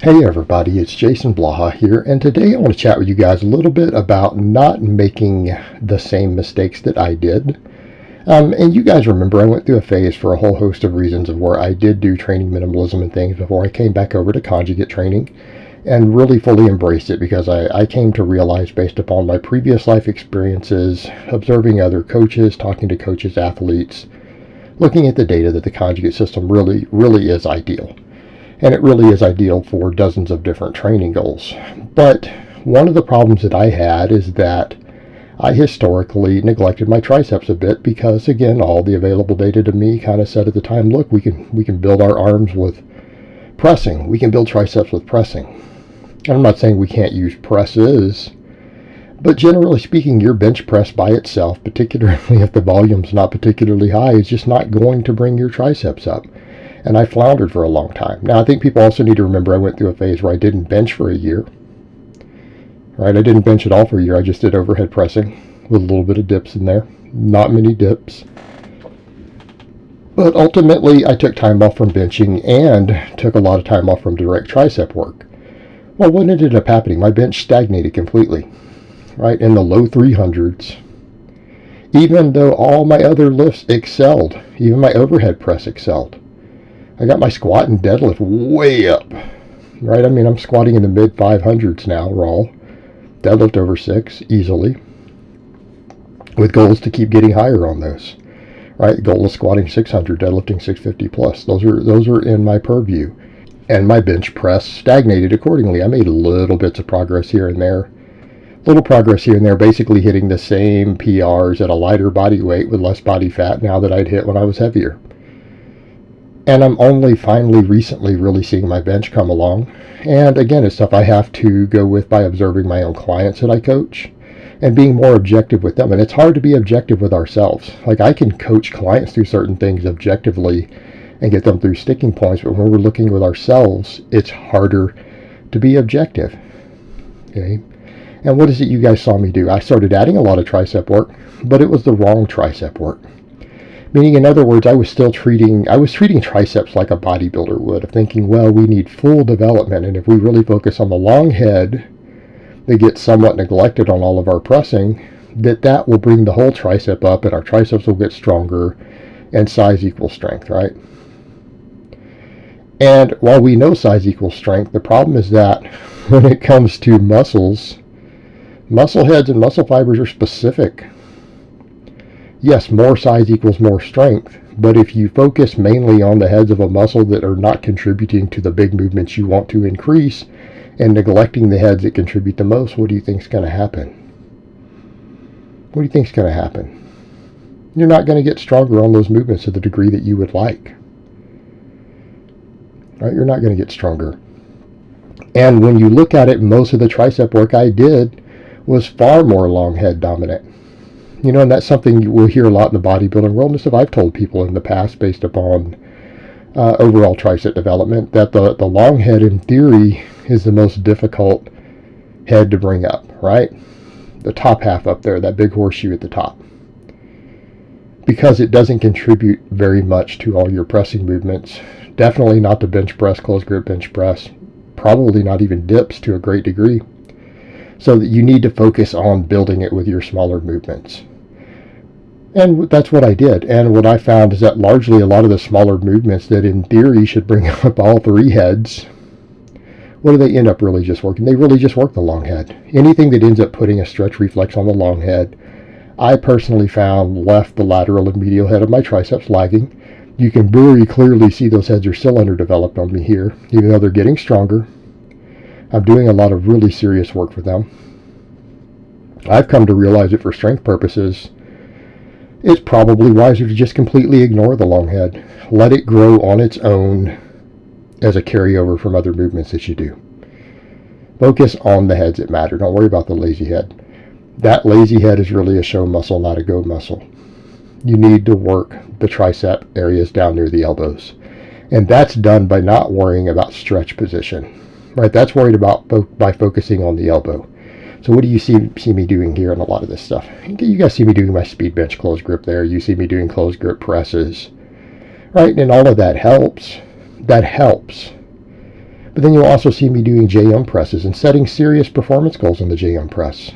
Hey everybody, it's Jason Blaha here, and today I want to chat with you guys a little bit about not making the same mistakes that I did. And you guys remember I went through a phase for a whole host of reasons of where I did do training minimalism and things before I came back over to conjugate training and really fully embraced it because I came to realize based upon my previous life experiences, observing other coaches, talking to coaches, athletes, looking at the data that the conjugate system really is ideal. And it really is ideal for dozens of different training goals. But one of the problems that I had is that I historically neglected my triceps a bit because, again, all the available data to me kind of said at the time, look, we can build our arms with pressing. We can build triceps with pressing. And I'm not saying we can't use presses, but generally speaking, your bench press by itself, particularly if the volume's not particularly high, is just not going to bring your triceps up. And I floundered for a long time. Now, I think people also need to remember I went through a phase where I didn't bench for a year. Right? I didn't bench at all for a year. I just did overhead pressing with a little bit of dips in there. Not many dips. But ultimately, I took time off from benching and took a lot of time off from direct tricep work. Well, what ended up happening? My bench stagnated completely. Right? In the low 300s. Even though all my other lifts excelled. Even my overhead press excelled. I got my squat and deadlift way up, right? I mean, I'm squatting in the mid 500s now, raw. Deadlift over 6 easily, with goals to keep getting higher on those, right? The goal is squatting 600, deadlifting 650 plus. Those are in my purview, and my bench press stagnated accordingly. I made little bits of progress here and there, basically hitting the same PRs at a lighter body weight with less body fat now that I'd hit when I was heavier. And I'm only finally recently really seeing my bench come along. And again, it's stuff I have to go with by observing my own clients that I coach and being more objective with them. And it's hard to be objective with ourselves. Like, I can coach clients through certain things objectively and get them through sticking points, but when we're looking with ourselves, it's harder to be objective. Okay? And what is it you guys saw me do? I started adding a lot of tricep work, but it was the wrong tricep work. Meaning, in other words, I was treating triceps like a bodybuilder would, of thinking, well, we need full development, and if we really focus on the long head that gets somewhat neglected on all of our pressing, that will bring the whole tricep up, and our triceps will get stronger, and size equals strength, right? And while we know size equals strength, the problem is that when it comes to muscles, muscle heads and muscle fibers are specific. Yes, more size equals more strength, but if you focus mainly on the heads of a muscle that are not contributing to the big movements you want to increase and neglecting the heads that contribute the most, what do you think is going to happen? What do you think is going to happen? You're not going to get stronger on those movements to the degree that you would like. Right? You're not going to get stronger. And when you look at it, most of the tricep work I did was far more long head dominant. You know, and that's something you will hear a lot in the bodybuilding world, and stuff I've told people in the past based upon overall tricep development, that the long head in theory is the most difficult head to bring up, right? The top half up there, that big horseshoe at the top. Because it doesn't contribute very much to all your pressing movements. Definitely not the bench press, closed grip bench press. Probably not even dips to a great degree. So that you need to focus on building it with your smaller movements. And that's what I did. And what I found is that largely a lot of the smaller movements that in theory should bring up all three heads, what do they end up really just working? They really just work the long head. Anything that ends up putting a stretch reflex on the long head, I personally found left the lateral and medial head of my triceps lagging. You can very clearly see those heads are still underdeveloped on me here, even though they're getting stronger. I'm doing a lot of really serious work for them. I've come to realize that for strength purposes, it's probably wiser to just completely ignore the long head. Let it grow on its own as a carryover from other movements that you do. Focus on the heads that matter. Don't worry about the lazy head. That lazy head is really a show muscle, not a go muscle. You need to work the tricep areas down near the elbows. And that's done by not worrying about stretch position. Right? That's worried about by focusing on the elbow. So what do you see me doing here in a lot of this stuff? You guys see me doing my speed bench closed grip there. You see me doing closed grip presses. Right? And all of that helps. That helps. But then you'll also see me doing JM presses and setting serious performance goals in the JM press.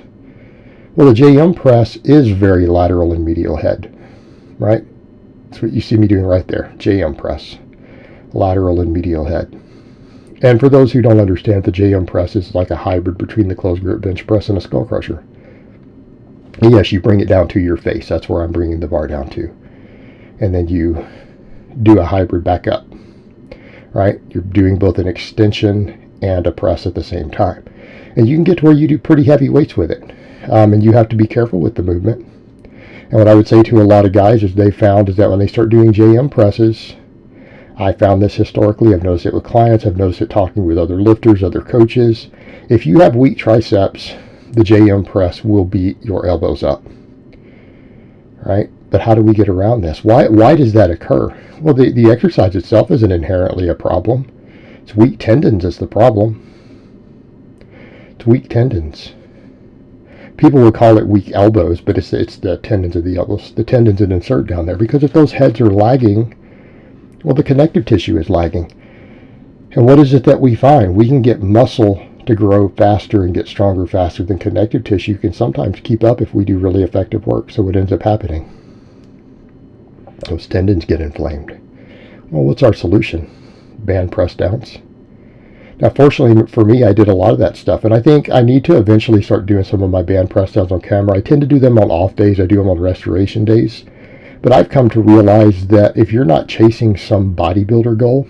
Well, the JM press is very lateral and medial head, right? That's what you see me doing right there, JM press, lateral and medial head. And for those who don't understand, the JM press is like a hybrid between the closed grip bench press and a skull crusher. And yes, you bring it down to your face. That's where I'm bringing the bar down to. And then you do a hybrid back up, right? You're doing both an extension and a press at the same time. And you can get to where you do pretty heavy weights with it. And you have to be careful with the movement. And what I would say to a lot of guys is they found is that when they start doing JM presses, I found this historically, I've noticed it with clients, I've noticed it talking with other lifters, other coaches. If you have weak triceps, the JM press will beat your elbows up, right? But how do we get around this? Why does that occur? Well, the exercise itself isn't inherently a problem. It's weak tendons that's the problem. It's weak tendons. People would call it weak elbows, but it's the tendons of the elbows, the tendons that insert down there. Because if those heads are lagging, well, the connective tissue is lagging. And what is it that we find? We can get muscle to grow faster and get stronger faster than connective tissue can sometimes keep up if we do really effective work. So what ends up happening? Those tendons get inflamed. Well, what's our solution? Band press downs. Now, fortunately for me, I did a lot of that stuff, and I think I need to eventually start doing some of my band press downs on camera. I tend to do them on off days. I do them on restoration days. But I've come to realize that if you're not chasing some bodybuilder goal,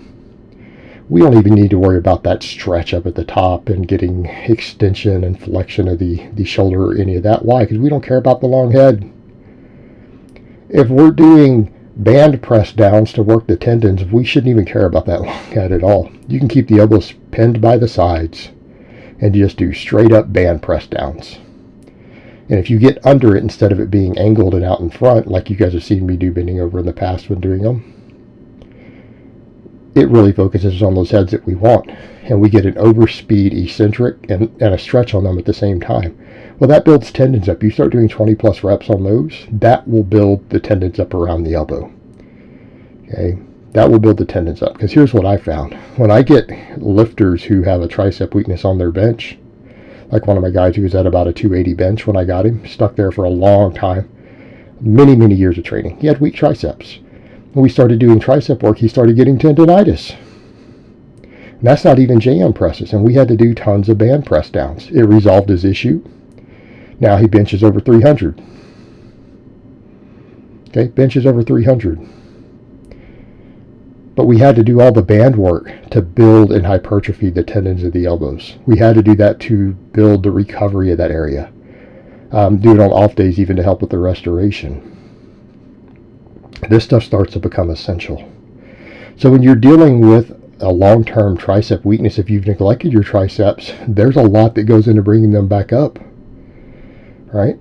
we don't even need to worry about that stretch up at the top and getting extension and flexion of the shoulder or any of that. Why? Because we don't care about the long head. If we're doing band press downs to work the tendons, we shouldn't even care about that long head at all. You can keep the elbows pinned by the sides and just do straight up band press downs. And if you get under it instead of it being angled and out in front, like you guys have seen me do bending over in the past when doing them, it really focuses on those heads that we want. And we get an overspeed eccentric and a stretch on them at the same time. Well, that builds tendons up. You start doing 20 plus reps on those, that will build the tendons up around the elbow. Okay, that will build the tendons up. Because here's what I found. When I get lifters who have a tricep weakness on their bench, like one of my guys who was at about a 280 bench when I got him, stuck there for a long time, many years of training. He had weak triceps. When we started doing tricep work, he started getting tendonitis. And that's not even JM presses, and we had to do tons of band press downs. It resolved his issue. Now he benches over 300. Okay, benches over 300. But we had to do all the band work to build and hypertrophy the tendons of the elbows. We had to do that to build the recovery of that area. Do it on off days even to help with the restoration. This stuff starts to become essential. So when you're dealing with a long-term tricep weakness, if you've neglected your triceps, there's a lot that goes into bringing them back up, right?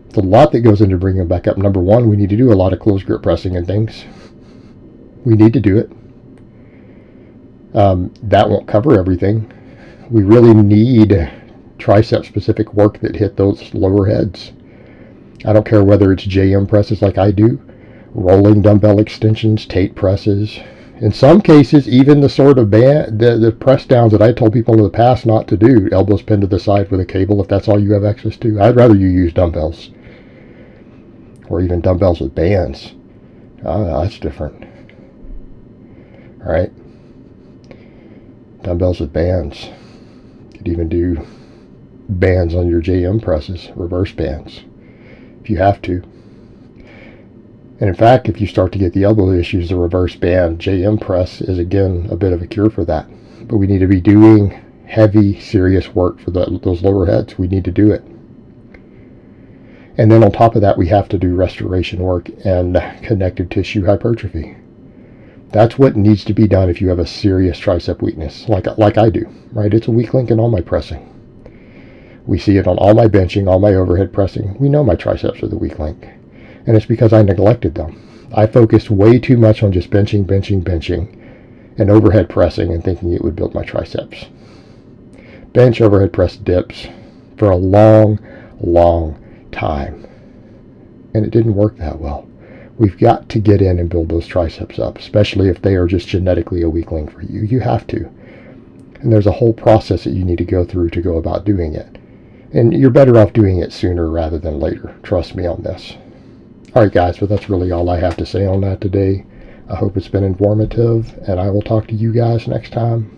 It's a lot that goes into bringing them back up. Number one, we need to do a lot of closed grip pressing and things. We need to do it. That won't cover everything. We really need tricep-specific work that hit those lower heads. I don't care whether it's JM presses like I do, rolling dumbbell extensions, Tate presses. In some cases, even the sort of the press downs that I told people in the past not to do, elbows pinned to the side with a cable if that's all you have access to. I'd rather you use dumbbells. Or even dumbbells with bands. That's different. All right. Dumbbells with bands. You could even do bands on your JM presses, reverse bands, if you have to. And in fact, if you start to get the elbow issues, the reverse band JM press is again a bit of a cure for that. But we need to be doing heavy, serious work for those lower heads. We need to do it. And then on top of that, we have to do restoration work and connective tissue hypertrophy. That's what needs to be done if you have a serious tricep weakness, like I do, right? It's a weak link in all my pressing. We see it on all my benching, all my overhead pressing. We know my triceps are the weak link. And it's because I neglected them. I focused way too much on just benching, and overhead pressing and thinking it would build my triceps. Bench, overhead press dips for a long time. And it didn't work that well. We've got to get in and build those triceps up, especially if they are just genetically a weak link for you. You have to. And there's a whole process that you need to go through to go about doing it. And you're better off doing it sooner rather than later. Trust me on this. Alright guys, but that's really all I have to say on that today. I hope it's been informative, and I will talk to you guys next time.